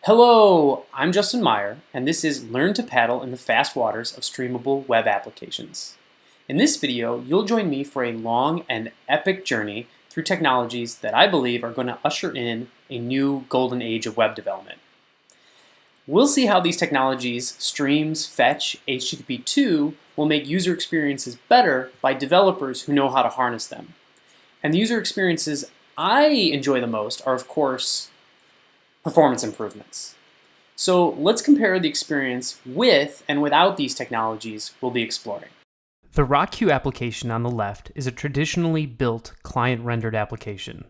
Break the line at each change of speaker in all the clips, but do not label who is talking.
Hello, I'm Justin Meyer, and this is Learn to Paddle in the Fast Waters of Streamable Web Applications. In this video, you'll join me for a long and epic journey through technologies that I believe are going to usher in a new golden age of web development. We'll see how these technologies, streams, fetch, HTTP2, will make user experiences better by developers who know how to harness them. And the user experiences I enjoy the most are, of course, performance improvements. So let's compare the experience with and without these technologies we'll be exploring.
The RockQ application on the left is a traditionally built client-rendered application.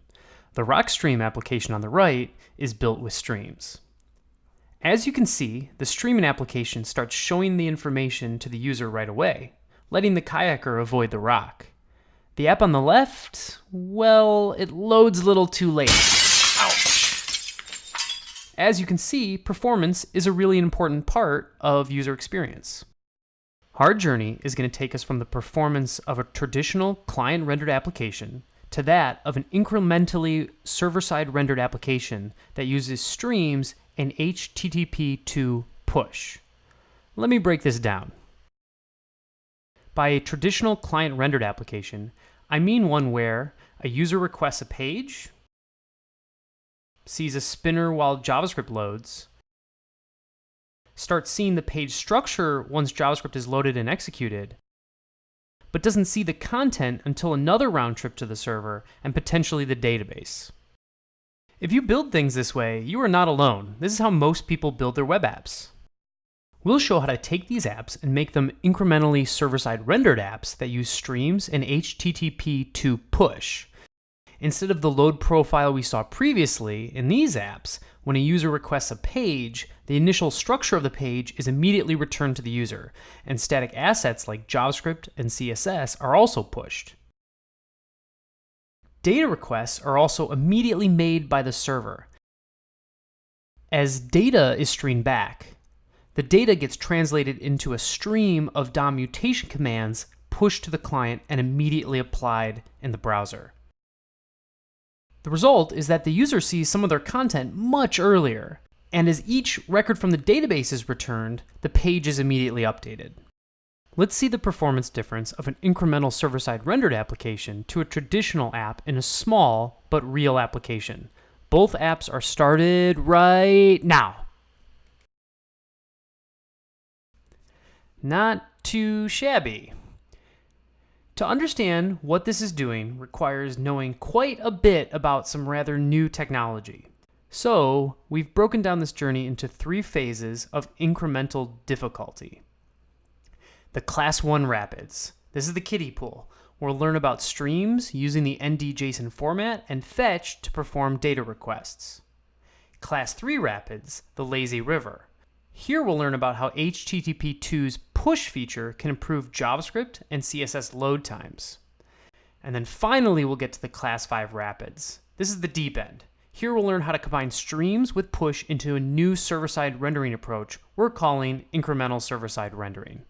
The RockStream application on the right is built with streams. As you can see, the streaming application starts showing the information to the user right away, letting the kayaker avoid the rock. The app on the left, well, it loads a little too late. As you can see, performance is a really important part of user experience. Our journey is going to take us from the performance of a traditional client-rendered application to that of an incrementally server-side rendered application that uses streams and HTTP2 push. Let me break this down. By a traditional client-rendered application, I mean one where a user requests a page, sees a spinner while JavaScript loads, starts seeing the page structure once JavaScript is loaded and executed, but doesn't see the content until another round trip to the server and potentially the database. If you build things this way, you are not alone. This is how most people build their web apps. We'll show how to take these apps and make them incrementally server-side rendered apps that use streams and HTTP2 push. Instead of the load profile we saw previously, in these apps, when a user requests a page, the initial structure of the page is immediately returned to the user, and static assets like JavaScript and CSS are also pushed. Data requests are also immediately made by the server. As data is streamed back, the data gets translated into a stream of DOM mutation commands pushed to the client and immediately applied in the browser. The result is that the user sees some of their content much earlier, and as each record from the database is returned, the page is immediately updated. Let's see the performance difference of an incremental server-side rendered application to a traditional app in a small but real application. Both apps are started right now. Not too shabby. To understand what this is doing requires knowing quite a bit about some rather new technology. So, we've broken down this journey into 3 phases of incremental difficulty. The Class 1 Rapids. This is the kiddie pool. We'll learn about streams using the ND-JSON format and fetch to perform data requests. Class 3 Rapids, the lazy river. Here we'll learn about how HTTP2's push feature can improve JavaScript and CSS load times. And then finally we'll get to the Class 5 Rapids. This is the deep end. Here we'll learn how to combine streams with push into a new server-side rendering approach we're calling incremental server-side rendering.